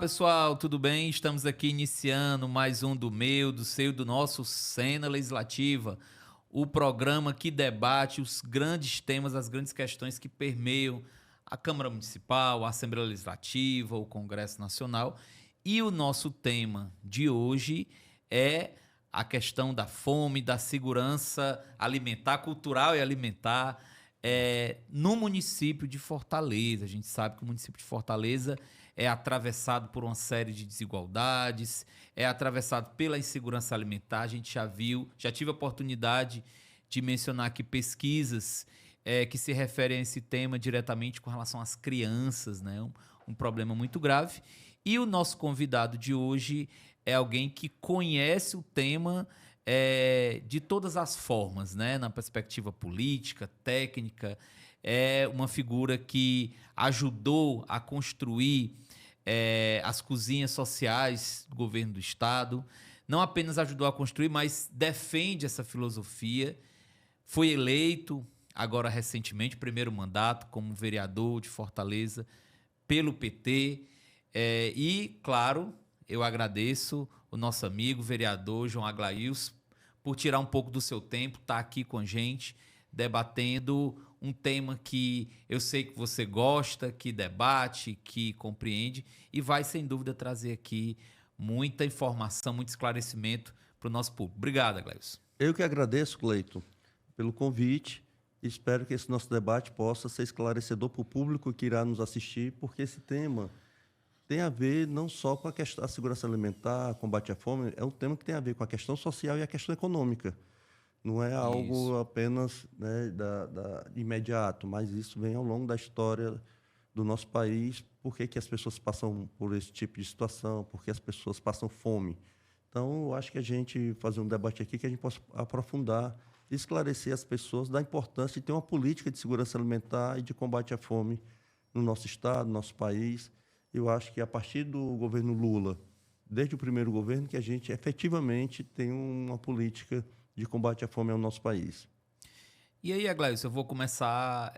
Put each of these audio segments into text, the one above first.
pessoal, tudo bem? Estamos aqui iniciando mais um do meu, do seu, do nosso Cena Legislativa, o programa que debate os grandes temas, as grandes questões que permeiam a Câmara Municipal, a Assembleia Legislativa, o Congresso Nacional. E o nosso tema de hoje é a questão da fome, da segurança alimentar, cultural e alimentar, no município de Fortaleza. A gente sabe que o município de Fortaleza é atravessado por uma série de desigualdades, é atravessado pela insegurança alimentar. A gente já viu, já tive a oportunidade de mencionar aqui pesquisas que se referem a esse tema diretamente com relação às crianças, né? Um problema muito grave. E o nosso convidado de hoje é alguém que conhece o tema de todas as formas, né? Na perspectiva política, técnica. É uma figura que ajudou a construir as cozinhas sociais do governo do estado. Não apenas ajudou a construir, mas defende essa filosofia. Foi eleito, agora recentemente, primeiro mandato como vereador de Fortaleza pelo PT. E, claro, eu agradeço o nosso amigo, vereador João Aglaílson, por tirar um pouco do seu tempo, estar aqui com a gente, debatendo um tema que eu sei que você gosta, que debate, que compreende e vai, sem dúvida, trazer aqui muita informação, muito esclarecimento para o nosso público. Obrigado, Aglaílson. Eu que agradeço, Cleiton, pelo convite. Espero que esse nosso debate possa ser esclarecedor para o público que irá nos assistir, porque esse tema tem a ver não só com a questão da segurança alimentar, combate à fome, é um tema que tem a ver com a questão social e a questão econômica. Não é algo apenas, né, imediato, mas isso vem ao longo da história do nosso país, por que as pessoas passam por esse tipo de situação, por que as pessoas passam fome. Então, eu acho que a gente fazer um debate aqui que a gente possa aprofundar, esclarecer as pessoas da importância de ter uma política de segurança alimentar e de combate à fome no nosso estado, no nosso país. Eu acho que a partir do governo Lula, desde o primeiro governo, que a gente efetivamente tem uma política de combate à fome ao nosso país. E aí, Aglaílson, eu vou começar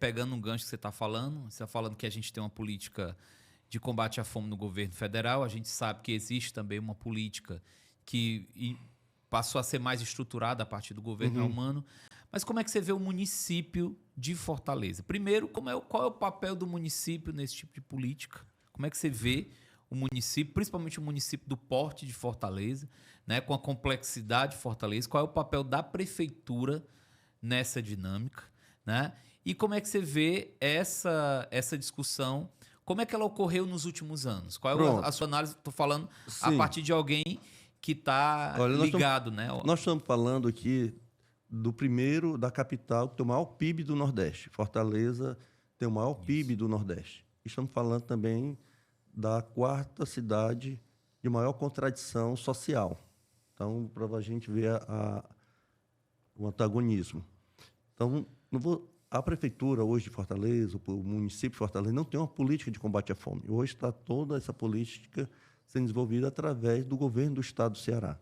pegando um gancho que você está falando. Você está falando que a gente tem uma política de combate à fome no governo federal. A gente sabe que existe também uma política que passou a ser mais estruturada a partir do governo Elmano. Mas como é que você vê o município de Fortaleza? Primeiro, qual é o papel do município nesse tipo de política? Como é que você vê o município, principalmente o município do porte de Fortaleza, né, com a complexidade de Fortaleza? Qual é o papel da prefeitura nessa dinâmica, né? E como é que você vê essa discussão? Como é que ela ocorreu nos últimos anos? Qual é a sua análise? Estou falando a partir de alguém que está ligado, né? Nós estamos falando aqui da capital, que tem o maior PIB do Nordeste. Fortaleza tem o maior PIB do Nordeste. Estamos falando também da quarta cidade de maior contradição social. Então, para a gente ver o antagonismo. Então, a prefeitura hoje de Fortaleza, o município de Fortaleza, não tem uma política de combate à fome. Hoje está toda essa política sendo desenvolvida através do governo do estado do Ceará.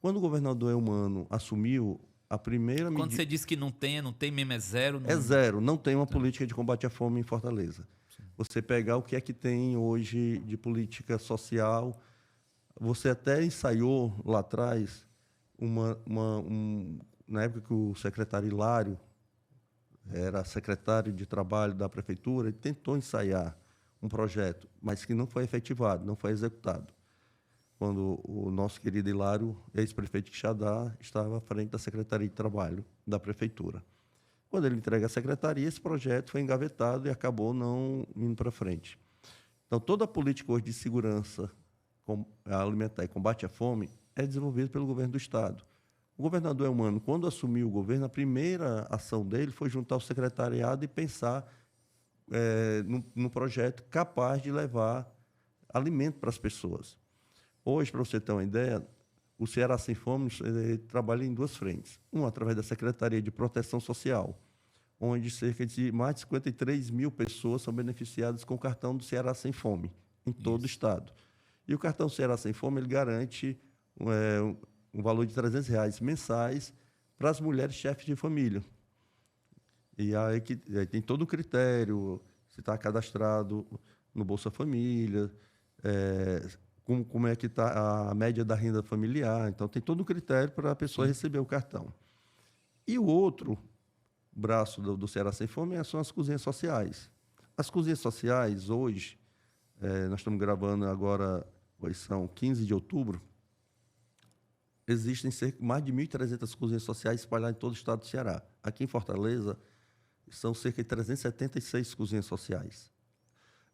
Quando o governador Elmano assumiu a primeira medida... Quando você diz que não tem mesmo, é zero? É zero, não tem uma política de combate à fome em Fortaleza. Sim. Você pegar o que é que tem hoje de política social, você até ensaiou lá atrás, na época que o secretário Hilário era secretário de trabalho da prefeitura, ele tentou ensaiar um projeto, mas que não foi efetivado, não foi executado. Quando o nosso querido Hilário, ex-prefeito de Quixadá, estava à frente da Secretaria de Trabalho da Prefeitura. Quando ele entrega a secretaria, esse projeto foi engavetado e acabou não indo para frente. Então, toda a política hoje de segurança alimentar e combate à fome é desenvolvida pelo governo do Estado. O governador Elmano, quando assumiu o governo, a primeira ação dele foi juntar o secretariado e pensar no projeto capaz de levar alimento para as pessoas. Hoje, para você ter uma ideia, o Ceará Sem Fome trabalha em duas frentes. Uma, através da Secretaria de Proteção Social, onde cerca de mais de 53 mil pessoas são beneficiadas com o cartão do Ceará Sem Fome, em todo o estado. E o cartão Ceará Sem Fome ele garante um valor de R$300 mensais para as mulheres chefes de família. E aí tem todo o critério, se está cadastrado no Bolsa Família, como é que está a média da renda familiar. Então, tem todo um critério para a pessoa receber o cartão. E o outro braço do Ceará Sem Fome são as cozinhas sociais. As cozinhas sociais, hoje, nós estamos gravando agora, hoje são 15 de outubro, existem mais de 1.300 cozinhas sociais espalhadas em todo o estado do Ceará. Aqui em Fortaleza, são cerca de 376 cozinhas sociais.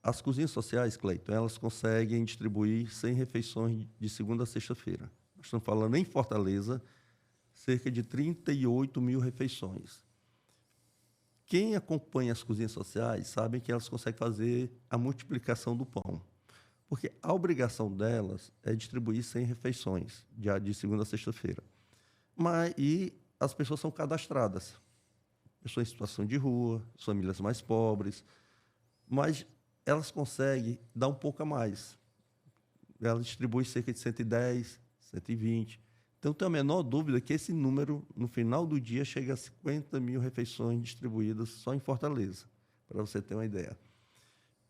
As cozinhas sociais, Cleiton, elas conseguem distribuir 100 refeições de segunda a sexta-feira. Nós estamos falando, em Fortaleza, cerca de 38 mil refeições. Quem acompanha as cozinhas sociais sabe que elas conseguem fazer a multiplicação do pão. Porque a obrigação delas é distribuir 100 refeições de segunda a sexta-feira. E as pessoas são cadastradas. Pessoas em situação de rua, famílias mais pobres, mas elas conseguem dar um pouco a mais. Elas distribuem cerca de 110, 120. Então, tenho a menor dúvida que esse número, no final do dia, chega a 50 mil refeições distribuídas só em Fortaleza, para você ter uma ideia.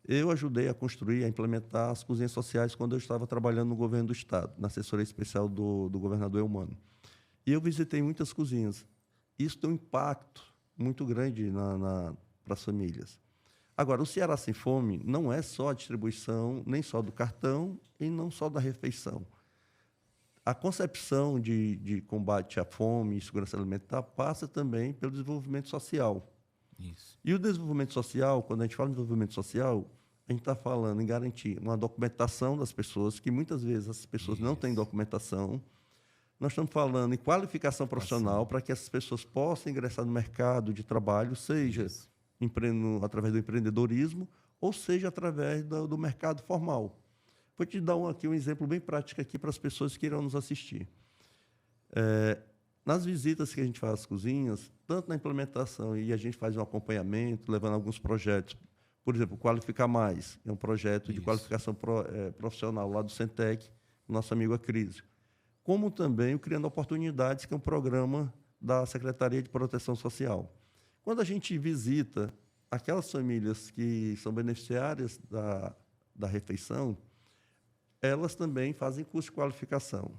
Eu ajudei a construir, a implementar as cozinhas sociais quando eu estava trabalhando no governo do Estado, na assessoria especial do governador Eumano. E eu visitei muitas cozinhas. Isso tem um impacto muito grande para as famílias. Agora, o Ceará Sem Fome não é só a distribuição, nem só do cartão e não só da refeição. A concepção de combate à fome e segurança alimentar passa também pelo desenvolvimento social. Isso. E o desenvolvimento social, quando a gente fala em desenvolvimento social, a gente está falando em garantir uma documentação das pessoas, que muitas vezes as pessoas não têm documentação. Nós estamos falando em qualificação profissional para que essas pessoas possam ingressar no mercado de trabalho, seja através do empreendedorismo ou seja através do mercado formal. Vou te dar aqui um exemplo bem prático aqui para as pessoas que irão nos assistir. Nas visitas que a gente faz às cozinhas, tanto na implementação e a gente faz um acompanhamento, levando alguns projetos, por exemplo, Qualificar Mais, é um projeto de qualificação profissional lá do Centec, nosso amigo Acrísio. Como também o Criando Oportunidades, que é um programa da Secretaria de Proteção Social. Quando a gente visita aquelas famílias que são beneficiárias da refeição, elas também fazem curso de qualificação.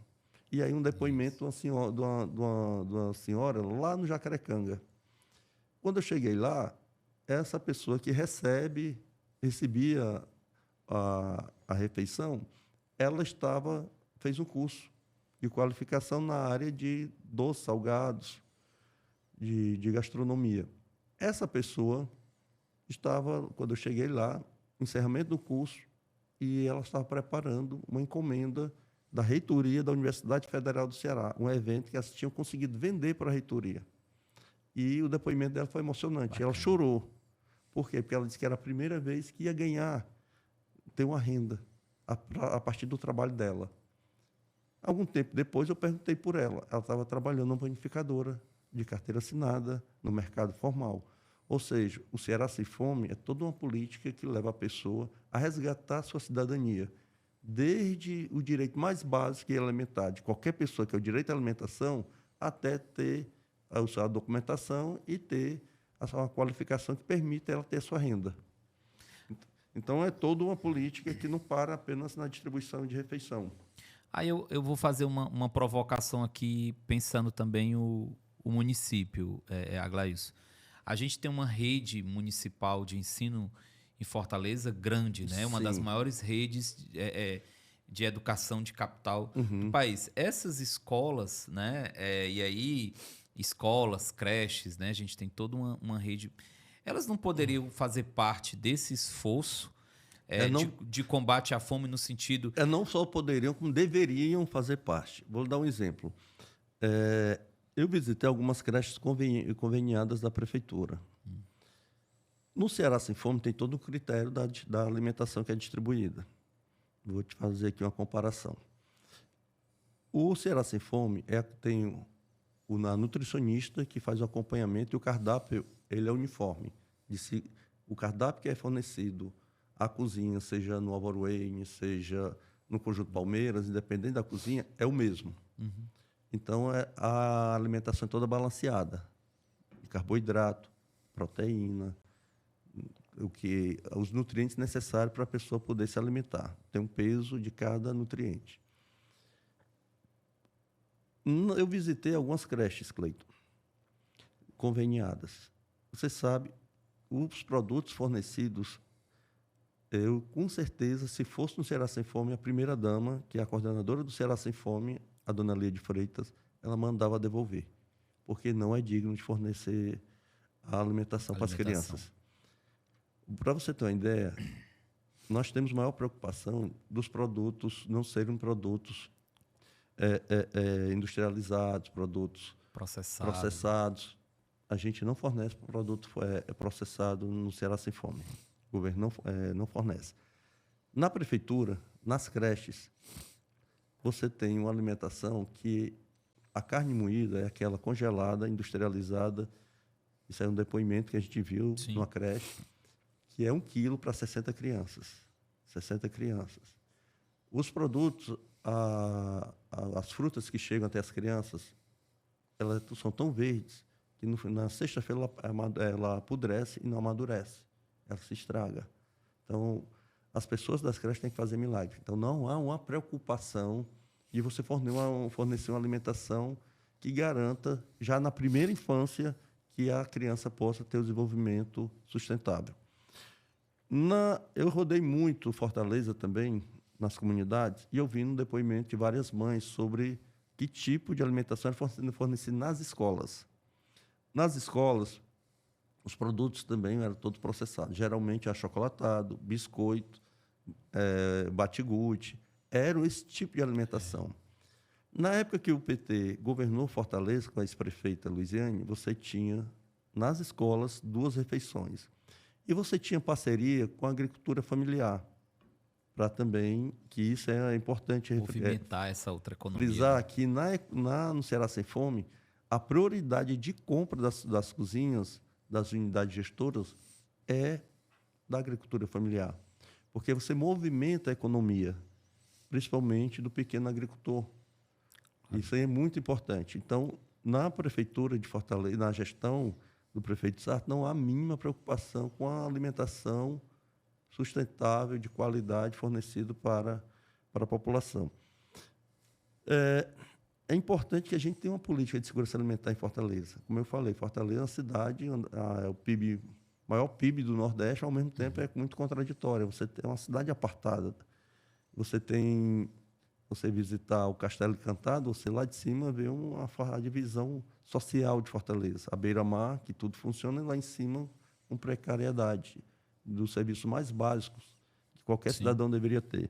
E aí um depoimento de uma senhora lá no Jacarecanga. Quando eu cheguei lá, essa pessoa que recebia a refeição, ela fez um curso de qualificação na área de doces, salgados, de gastronomia. Essa pessoa estava, quando eu cheguei lá, encerramento do curso, e ela estava preparando uma encomenda da reitoria da Universidade Federal do Ceará, um evento que elas tinham conseguido vender para a reitoria. E o depoimento dela foi emocionante. Bacana. Ela chorou. Por quê? Porque ela disse que era a primeira vez que ia ter uma renda a partir do trabalho dela. Algum tempo depois, eu perguntei por ela. Ela estava trabalhando numa panificadora de carteira assinada no mercado formal. Ou seja, o Ceará Sem Fome é toda uma política que leva a pessoa a resgatar a sua cidadania, desde o direito mais básico, que é alimentar, de qualquer pessoa, que é o direito à alimentação, até ter a sua documentação e ter a sua qualificação que permita ela ter a sua renda. Então, é toda uma política que não para apenas na distribuição de refeição. Aí eu vou fazer uma provocação aqui, pensando também o município, Aglaísson. A gente tem uma rede municipal de ensino em Fortaleza grande, né? Uma das maiores redes de educação de capital do país. Essas escolas, né? E aí, escolas, creches, né? A gente tem toda uma rede. Elas não poderiam fazer parte desse esforço de combate à fome no sentido... Não só poderiam, como deveriam fazer parte. Vou dar um exemplo. Eu visitei algumas creches conveniadas da prefeitura. No Ceará Sem Fome tem todo o critério da alimentação que é distribuída. Vou te fazer aqui uma comparação. O Ceará Sem Fome tem a nutricionista que faz o acompanhamento e o cardápio ele é uniforme. O cardápio que é fornecido à cozinha, seja no Álvaro Wayne, seja no Conjunto Palmeiras, independente da cozinha, é o mesmo. Então, a alimentação é toda balanceada. Carboidrato, proteína, os nutrientes necessários para a pessoa poder se alimentar. Tem um peso de cada nutriente. Eu visitei algumas creches, Cleiton, conveniadas. Você sabe, os produtos fornecidos, eu, com certeza, se fosse no Ceará Sem Fome, a primeira-dama, que é a coordenadora do Ceará Sem Fome, a dona Lia de Freitas, ela mandava devolver, porque não é digno de fornecer a alimentação para as crianças. Para você ter uma ideia, nós temos maior preocupação dos produtos não serem produtos industrializados, produtos processados. A gente não fornece produto processado no Ceará Sem Fome. O governo não fornece. Na prefeitura, nas creches, você tem uma alimentação que a carne moída é aquela congelada, industrializada. Isso é um depoimento que a gente viu numa creche, que é 1 quilo para 60 crianças. 60 crianças. Os produtos, as frutas que chegam até as crianças, elas são tão verdes que na sexta-feira ela apodrece e não amadurece. Ela se estraga. Então, as pessoas das creches têm que fazer milagre. Então, não há uma preocupação de você fornecer uma alimentação que garanta, já na primeira infância, que a criança possa ter o desenvolvimento sustentável. Eu rodei muito Fortaleza também, nas comunidades, e eu vi no depoimento de várias mães sobre que tipo de alimentação era sendo fornecida nas escolas. Nas escolas, os produtos também eram todos processados. Geralmente, achocolatado, biscoito, batigute. Era esse tipo de alimentação. Na época que o PT governou Fortaleza, com a ex-prefeita Luiziane, você tinha, nas escolas, 2 refeições. E você tinha parceria com a agricultura familiar, para também, que isso é importante... movimentar essa outra economia. Frisar que no Ceará Sem Fome, a prioridade de compra das cozinhas, das unidades gestoras, é da agricultura familiar. Porque você movimenta a economia, principalmente do pequeno agricultor. Isso aí é muito importante. Então, na prefeitura de Fortaleza, na gestão do prefeito Sarto, não há a mínima preocupação com a alimentação sustentável, de qualidade, fornecido para a população. É importante que a gente tenha uma política de segurança alimentar em Fortaleza. Como eu falei, Fortaleza é uma cidade, o maior PIB do Nordeste, ao mesmo tempo é muito contraditória. Você tem uma cidade apartada. Você visitar o Castelo Encantado, você lá de cima vê a divisão social de Fortaleza. A beira-mar, que tudo funciona, e lá em cima, com precariedade dos serviços mais básicos que qualquer cidadão deveria ter.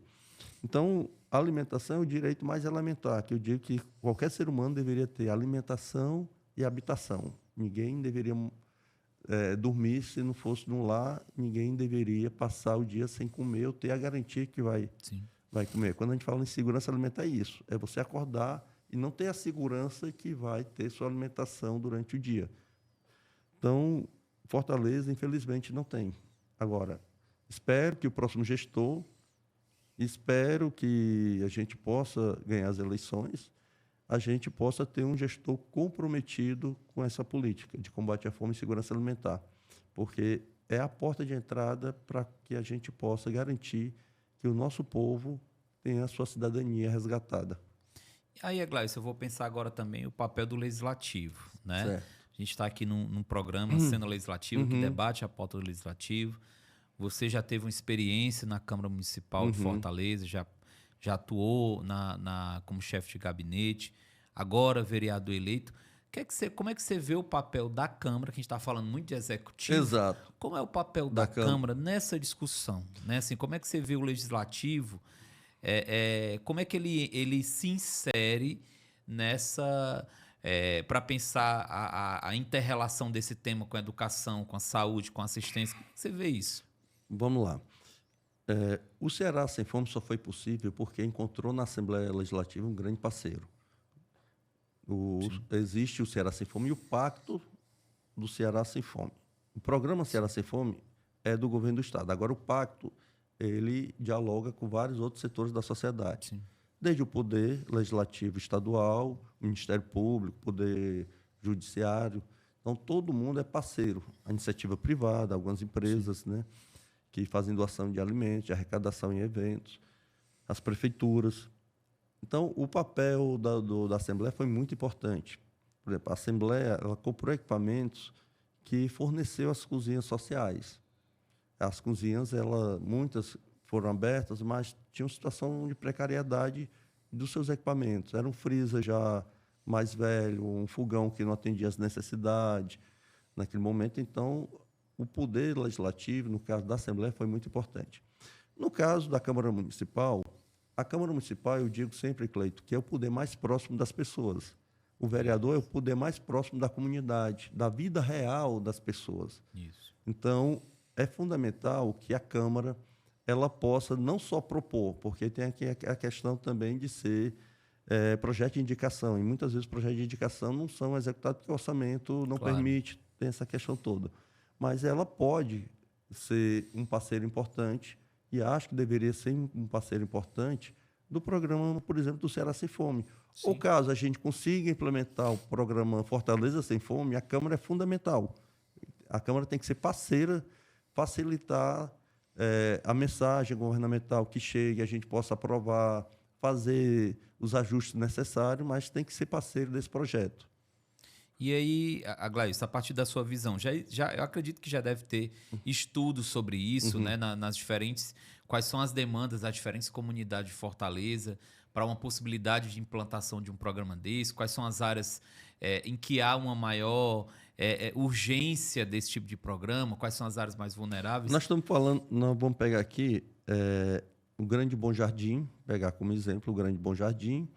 Então, a alimentação é o direito mais elementar, que eu digo que qualquer ser humano deveria ter alimentação e habitação. Ninguém deveria dormir se não fosse num lar, ninguém deveria passar o dia sem comer ou ter a garantia que vai comer. Quando a gente fala em segurança alimentar, é isso. É você acordar e não ter a segurança que vai ter sua alimentação durante o dia. Então, Fortaleza, infelizmente, não tem. Agora, espero que o próximo gestor, espero que a gente possa ganhar as eleições, a gente possa ter um gestor comprometido com essa política de combate à fome e segurança alimentar, porque é a porta de entrada para que a gente possa garantir que o nosso povo tenha a sua cidadania resgatada. Aí, Gleice, eu vou pensar agora também o papel do legislativo, né? Certo. A gente está aqui num programa, Cena Legislativa, que debate a pauta do legislativo. Você já teve uma experiência na Câmara Municipal de Fortaleza, já atuou como chefe de gabinete, agora vereador eleito. Como é que você vê o papel da Câmara, que a gente está falando muito de executivo? Exato. Como é o papel da Câmara nessa discussão? Né? Assim, como é que você vê o legislativo? Como é que ele se insere nessa... para pensar a inter-relação desse tema com a educação, com a saúde, com a assistência? Como é que você vê isso? Vamos lá. O Ceará Sem Fome só foi possível porque encontrou na Assembleia Legislativa um grande parceiro. Existe o Ceará Sem Fome e o Pacto do Ceará Sem Fome. O programa Ceará Sem Fome é do governo do Estado. Agora, o Pacto, ele dialoga com vários outros setores da sociedade. Sim. Desde o Poder Legislativo Estadual, o Ministério Público, Poder Judiciário. Então, todo mundo é parceiro. A iniciativa privada, algumas empresas, né, que fazem doação de alimentos, de arrecadação em eventos, as prefeituras. Então, o papel da Assembleia foi muito importante. Por exemplo, a Assembleia ela comprou equipamentos que forneceu as cozinhas sociais. As cozinhas, muitas foram abertas, mas tinham situação de precariedade dos seus equipamentos. Era um freezer já mais velho, um fogão que não atendia às necessidades naquele momento. Então, o poder legislativo, no caso da Assembleia, foi muito importante. No caso da Câmara Municipal, a Câmara Municipal, eu digo sempre, Cleito, que é o poder mais próximo das pessoas. O vereador é o poder mais próximo da comunidade, da vida real das pessoas. Isso. Então, é fundamental que a Câmara ela possa não só propor, porque tem aqui a questão também de ser projeto de indicação, e muitas vezes projetos de indicação não são executados porque o orçamento não permite, tem essa questão toda. Mas ela pode ser um parceiro importante, e acho que deveria ser um parceiro importante do programa, por exemplo, do Ceará Sem Fome. Sim. Ou caso a gente consiga implementar o programa Fortaleza Sem Fome, a Câmara é fundamental. A Câmara tem que ser parceira, facilitar a mensagem governamental que chegue, a gente possa aprovar, fazer os ajustes necessários, mas tem que ser parceiro desse projeto. E aí, Aglaíus, a partir da sua visão, eu acredito que já deve ter estudos sobre isso, né, nas diferentes, quais são as demandas das diferentes comunidades de Fortaleza para uma possibilidade de implantação de um programa desse, quais são as áreas em que há uma maior urgência desse tipo de programa, quais são as áreas mais vulneráveis? Nós estamos falando, nós vamos pegar aqui o Grande Bom Jardim, pegar como exemplo o Grande Bom Jardim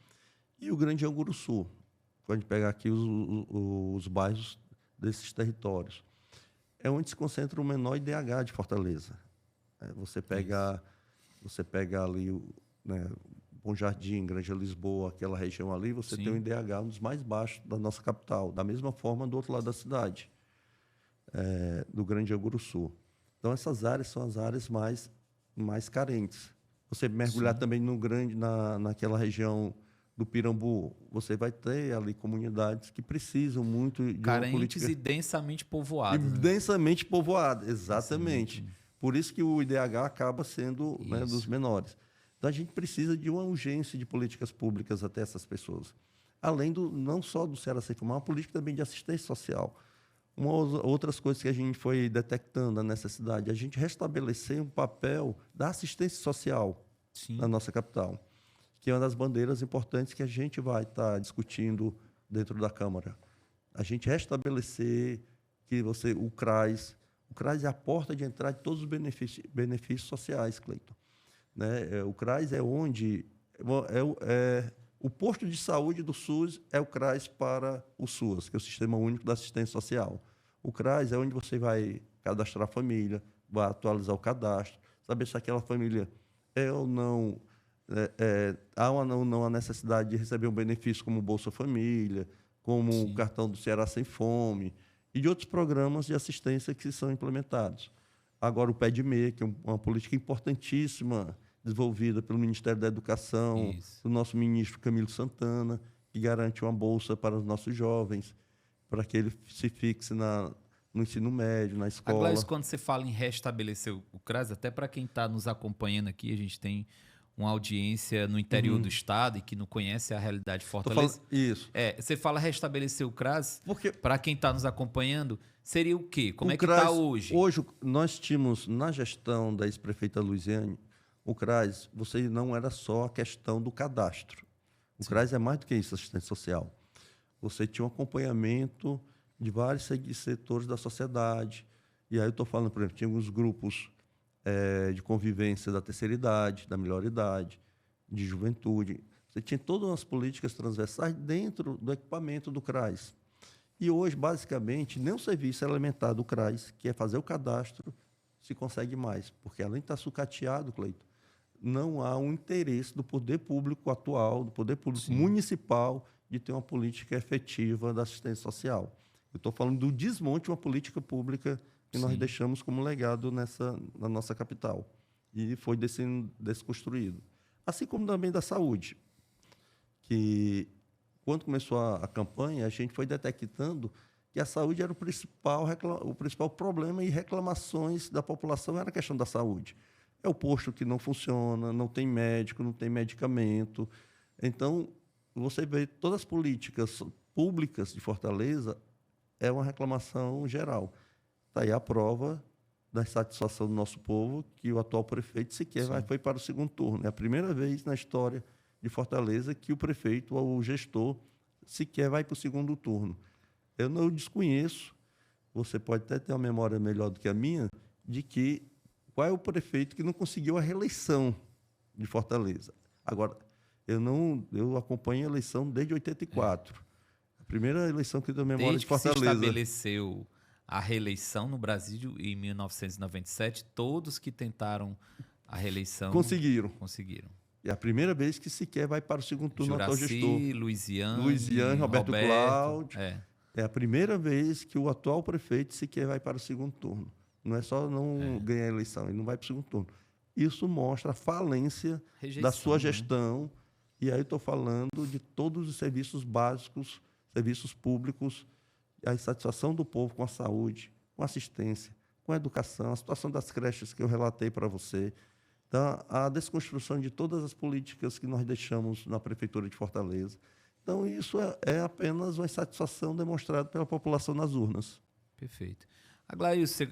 e o Grande Anguruçu. Quando a gente pegar aqui os bairros desses territórios. É onde se concentra o menor IDH de Fortaleza. Você pega ali Bom Jardim, Granja Lisboa, aquela região ali, você tem um IDH um dos mais baixos da nossa capital. Da mesma forma, do outro lado da cidade, do Grande Anguruçu. Então, essas áreas são as áreas mais carentes. Você mergulhar também naquela região do Pirambu, você vai ter ali comunidades que precisam muito de uma política... e densamente povoadas. Densamente povoadas, exatamente. Por isso que o IDH acaba sendo dos menores. Então, a gente precisa de uma urgência de políticas públicas até essas pessoas. Além não só do Ceará Sem Fome, uma política também de assistência social. Outras coisas que a gente foi detectando a necessidade, a gente restabelecer um papel da assistência social na nossa capital, que é uma das bandeiras importantes que a gente vai estar discutindo dentro da Câmara. A gente restabelecer que o CRAS é a porta de entrada de todos os benefícios sociais, Cleiton. Né? O CRAS é onde... o posto de saúde do SUS é o CRAS para o SUAS, que é o Sistema Único da Assistência Social. O CRAS é onde você vai cadastrar a família, vai atualizar o cadastro, saber se aquela família é ou não... há ou não a necessidade de receber um benefício como o Bolsa Família, como o cartão do Ceará Sem Fome e de outros programas de assistência que são implementados. Agora, o PED-MEI, que é uma política importantíssima, desenvolvida pelo Ministério da Educação, do nosso ministro Camilo Santana, que garante uma bolsa para os nossos jovens, para que ele se fixe no ensino médio, na escola. Agora, quando você fala em restabelecer o CRAS, até para quem está nos acompanhando aqui, a gente tem uma audiência no interior do estado e que não conhece a realidade de Fortaleza. Isso. Você fala restabelecer o CRAS, para quem está nos acompanhando, seria o quê? Como é que CRAS, está hoje? Hoje, nós tínhamos, na gestão da ex-prefeita Luiziane, o CRAS, você não era só a questão do cadastro. O CRAS é mais do que isso, assistência social. Você tinha um acompanhamento de vários setores da sociedade. E aí eu estou falando, por exemplo, tinha alguns grupos de convivência da terceira idade, da melhor idade, de juventude. Você tinha todas as políticas transversais dentro do equipamento do CRAS. E hoje, basicamente, nem o serviço elementar do CRAS, que é fazer o cadastro, se consegue mais. Porque, além de estar sucateado, Cleito, não há um interesse do poder público atual, do poder público municipal, de ter uma política efetiva da assistência social. Eu estou falando do desmonte de uma política pública que nós deixamos como legado na nossa capital. E foi desconstruído. Assim como também da saúde, que, quando começou a campanha, a gente foi detectando que a saúde era o principal problema e reclamações da população era a questão da saúde. É o posto que não funciona, não tem médico, não tem medicamento. Então, você vê todas as políticas públicas de Fortaleza, é uma reclamação geral. Está aí a prova da insatisfação do nosso povo, que o atual prefeito sequer foi para o segundo turno. É a primeira vez na história de Fortaleza que o prefeito ou o gestor sequer vai para o segundo turno. Eu não desconheço, você pode até ter uma memória melhor do que a minha, de que qual é o prefeito que não conseguiu a reeleição de Fortaleza. Agora, eu acompanho a eleição desde 84. A primeira eleição que eu tenho memória Desde de Fortaleza. Que se estabeleceu a reeleição no Brasil em 1997, todos que tentaram a reeleição conseguiram. É a primeira vez que sequer vai para o segundo turno atual gestor. Luiziane, Roberto Cláudio. É a primeira vez que o atual prefeito sequer vai para o segundo turno. Não é só não ganhar a eleição, ele não vai para o segundo turno. Isso mostra a falência da sua gestão. Né? E aí estou falando de todos os serviços básicos, serviços públicos, a insatisfação do povo com a saúde, com a assistência, com a educação, a situação das creches que eu relatei para você. Então, a desconstrução de todas as políticas que nós deixamos na Prefeitura de Fortaleza. Então, isso é apenas uma insatisfação demonstrada pela população nas urnas. Perfeito. Aglaio, você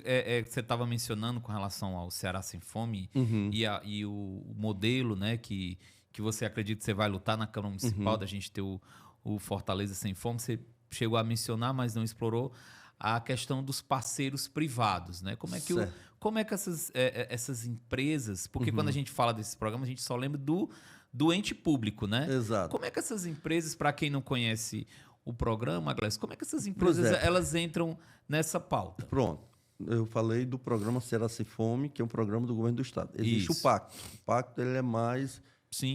estava mencionando com relação ao Ceará Sem Fome e o modelo, né, que você acredita que você vai lutar na Câmara Municipal, da gente ter o Fortaleza Sem Fome. Você chegou a mencionar, mas não explorou a questão dos parceiros privados, né? Como é que essas empresas... Porque quando a gente fala desses programas, a gente só lembra do ente público, né? Exato. Como é que essas empresas, para quem não conhece o programa, Gleice, como é que essas empresas elas entram nessa pauta? Pronto. Eu falei do programa Ceará Sem Fome, que é um programa do governo do Estado. Existe o pacto. O pacto ele é mais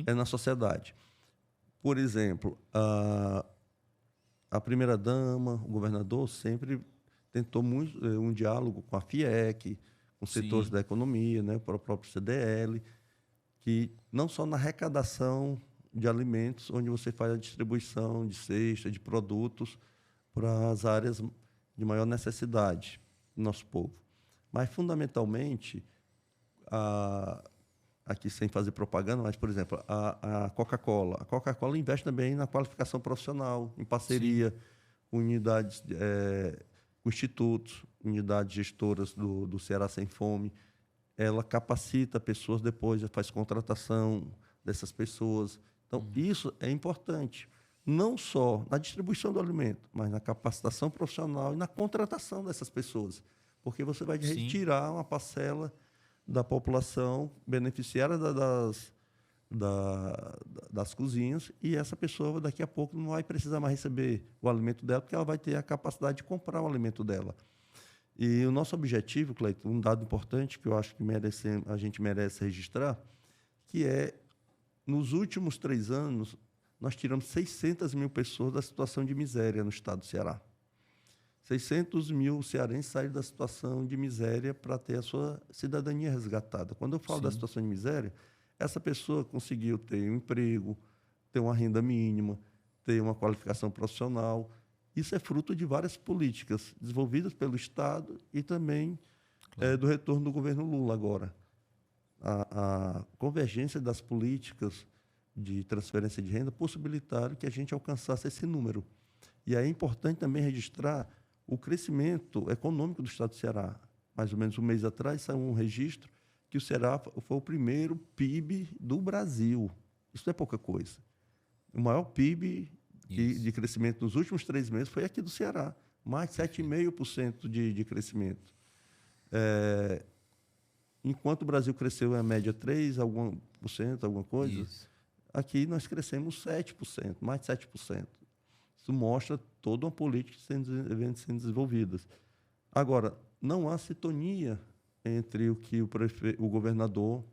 na sociedade. Por exemplo, a primeira-dama, o governador, sempre tentou muito um diálogo com a FIEC, com setores da economia, né, para o próprio CDL, que não só na arrecadação de alimentos, onde você faz a distribuição de cesta, de produtos para as áreas de maior necessidade do nosso povo. Mas, fundamentalmente, aqui sem fazer propaganda, mas, por exemplo, a Coca-Cola. A Coca-Cola investe também na qualificação profissional, em parceria com unidades, com institutos, unidades gestoras do Ceará Sem Fome. Ela capacita pessoas, depois faz contratação dessas pessoas. Então, isso é importante, não só na distribuição do alimento, mas na capacitação profissional e na contratação dessas pessoas, porque você vai retirar uma parcela da população beneficiária das cozinhas e essa pessoa, daqui a pouco, não vai precisar mais receber o alimento dela, porque ela vai ter a capacidade de comprar o alimento dela. E o nosso objetivo, Cleiton, um dado importante que eu acho que a gente merece registrar, que é, nos últimos 3 anos, nós tiramos 600 mil pessoas da situação de miséria no estado do Ceará. 600 mil cearenses saíram da situação de miséria para ter a sua cidadania resgatada. Quando eu falo da situação de miséria, essa pessoa conseguiu ter um emprego, ter uma renda mínima, ter uma qualificação profissional. Isso é fruto de várias políticas desenvolvidas pelo Estado e também do retorno do governo Lula agora. A convergência das políticas de transferência de renda possibilitaram que a gente alcançasse esse número. E aí é importante também registrar o crescimento econômico do Estado do Ceará. Mais ou menos um mês atrás saiu um registro que o Ceará foi o primeiro PIB do Brasil. Isso não é pouca coisa. O maior PIB de crescimento nos últimos 3 meses foi aqui do Ceará. Mais de 7,5% de crescimento. Enquanto o Brasil cresceu em média 3%, alguma coisa, aqui nós crescemos 7%, mais de 7%. Isso mostra toda uma política sendo desenvolvida. Agora, não há sintonia entre o que o governador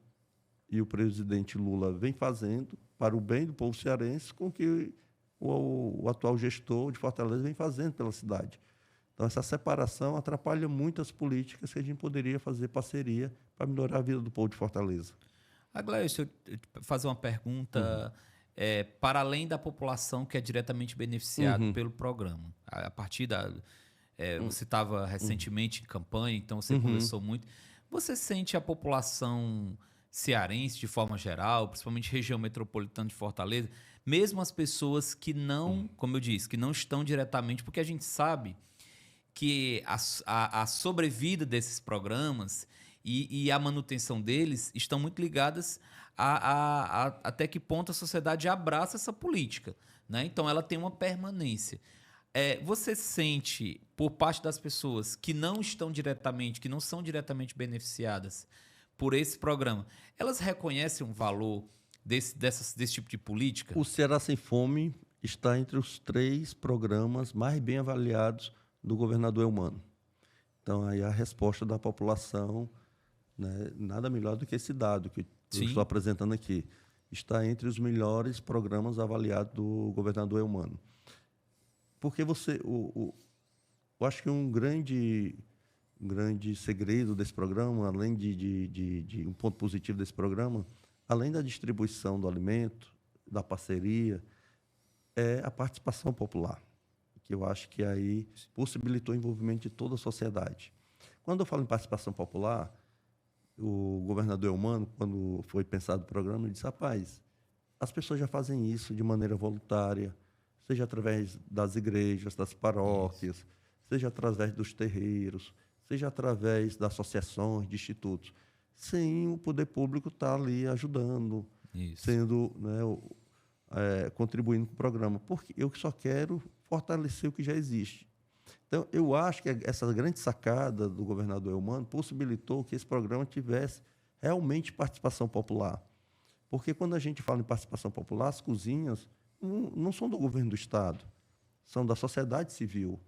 e o presidente Lula vem fazendo para o bem do povo cearense com o que o atual gestor de Fortaleza vem fazendo pela cidade. Então, essa separação atrapalha muito as políticas que a gente poderia fazer parceria para melhorar a vida do povo de Fortaleza. Aglaio, deixa eu fazer uma pergunta. Para além da população que é diretamente beneficiada pelo programa, a partir Você estava recentemente em campanha, então você conversou muito. Você sente a população cearense, de forma geral, principalmente região metropolitana de Fortaleza, mesmo as pessoas que não, como eu disse, que não estão diretamente, porque a gente sabe que a sobrevida desses programas e a manutenção deles estão muito ligadas até que ponto a sociedade abraça essa política, né? Então ela tem uma permanência. Você sente, por parte das pessoas que não estão diretamente, que não são diretamente beneficiadas por esse programa, elas reconhecem um valor desse tipo de política? O Ceará Sem Fome está entre os 3 programas mais bem avaliados do governador Eumano. Então, aí a resposta da população, né, nada melhor do que esse dado que eu estou apresentando aqui. Está entre os melhores programas avaliados do governador Eumano. Porque eu acho que um grande segredo desse programa, além de um ponto positivo desse programa, além da distribuição do alimento, da parceria, é a participação popular, que eu acho que aí possibilitou o envolvimento de toda a sociedade. Quando eu falo em participação popular, o governador Eumano, quando foi pensado o programa, ele disse: rapaz, as pessoas já fazem isso de maneira voluntária, seja através das igrejas, das paróquias, seja através dos terreiros, seja através das associações, de institutos. Sem o poder público estar ali ajudando, sendo, né, contribuindo com o programa. Porque eu só quero fortalecer o que já existe. Então, eu acho que essa grande sacada do governador Eumano possibilitou que esse programa tivesse realmente participação popular. Porque quando a gente fala em participação popular, as cozinhas não são do governo do Estado, são da sociedade civil.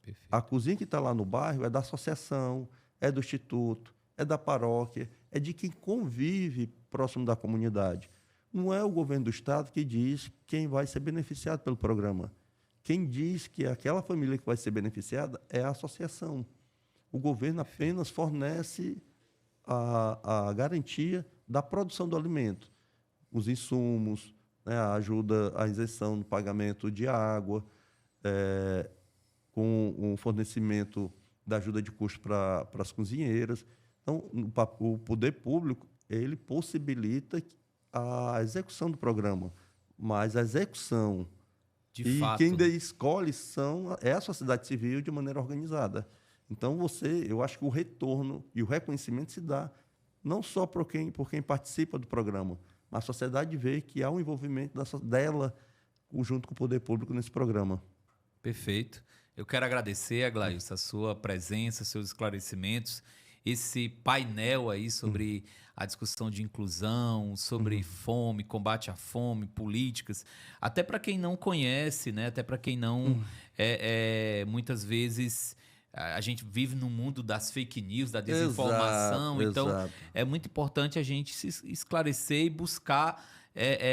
Perfeito. A cozinha que está lá no bairro é da associação, é do instituto, é da paróquia, é de quem convive próximo da comunidade. Não é o governo do Estado que diz quem vai ser beneficiado pelo programa. Quem diz que aquela família que vai ser beneficiada é a associação. O governo apenas fornece a garantia da produção do alimento, os insumos, né, a ajuda, a isenção no pagamento de água, com o fornecimento da ajuda de custo para as cozinheiras. Então, o poder público ele possibilita a execução do programa, mas a execução de fato, quem escolhe é a sociedade civil de maneira organizada. Então, eu acho que o retorno e o reconhecimento se dá não só por quem participa do programa, mas a sociedade vê que há um envolvimento dela junto com o poder público nesse programa. Perfeito. Eu quero agradecer, Aglailson, a sua presença, seus esclarecimentos, esse painel aí sobre a discussão de inclusão, sobre fome, combate à fome, políticas. Até para quem não conhece, né? Até para quem não... muitas vezes a gente vive no mundo das fake news, da desinformação. Então, é muito importante a gente se esclarecer e buscar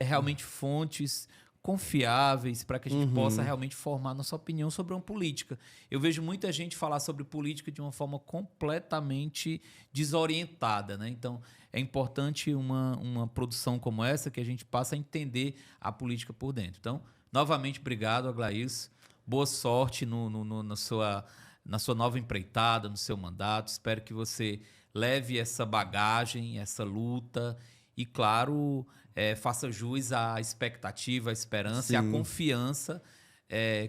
realmente fontes confiáveis para que a gente possa realmente formar nossa opinião sobre uma política. Eu vejo muita gente falar sobre política de uma forma completamente desorientada, né? Então, é importante uma produção como essa que a gente passe a entender a política por dentro. Então, novamente, obrigado, Aglailson. Boa sorte na sua nova empreitada, no seu mandato. Espero que você leve essa bagagem, essa luta e, claro, faça jus à expectativa, à esperança e à confiança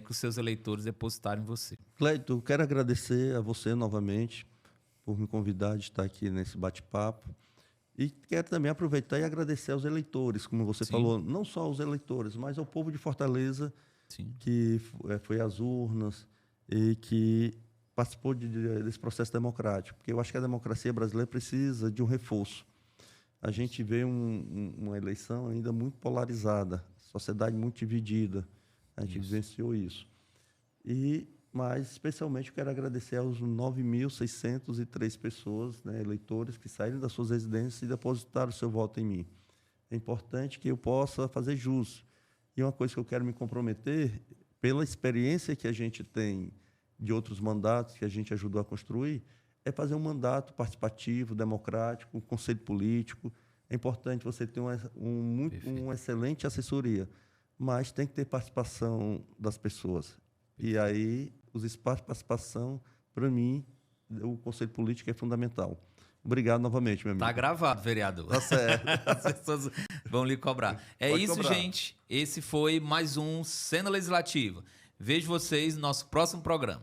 que os seus eleitores depositaram em você. Cleiton, eu quero agradecer a você novamente por me convidar de estar aqui nesse bate-papo. E quero também aproveitar e agradecer aos eleitores, como você falou, não só aos eleitores, mas ao povo de Fortaleza, que foi às urnas e que participou desse processo democrático. Porque eu acho que a democracia brasileira precisa de um reforço. A gente vê uma eleição ainda muito polarizada, sociedade muito dividida. A gente vivenciou isso. Mas, especialmente, eu quero agradecer aos 9.603 pessoas, né, eleitores, que saíram das suas residências e depositaram o seu voto em mim. É importante que eu possa fazer jus. E uma coisa que eu quero me comprometer, pela experiência que a gente tem de outros mandatos que a gente ajudou a construir, é fazer um mandato participativo, democrático, um conselho político. É importante você ter uma excelente assessoria, mas tem que ter participação das pessoas. E aí os espaços de participação, para mim, o Conselho Político é fundamental. Obrigado novamente, meu amigo. Tá gravado, vereador. Tá certo. As pessoas vão lhe cobrar. É Pode isso, cobrar. gente. Esse foi mais um Cena Legislativa. Vejo vocês no nosso próximo programa.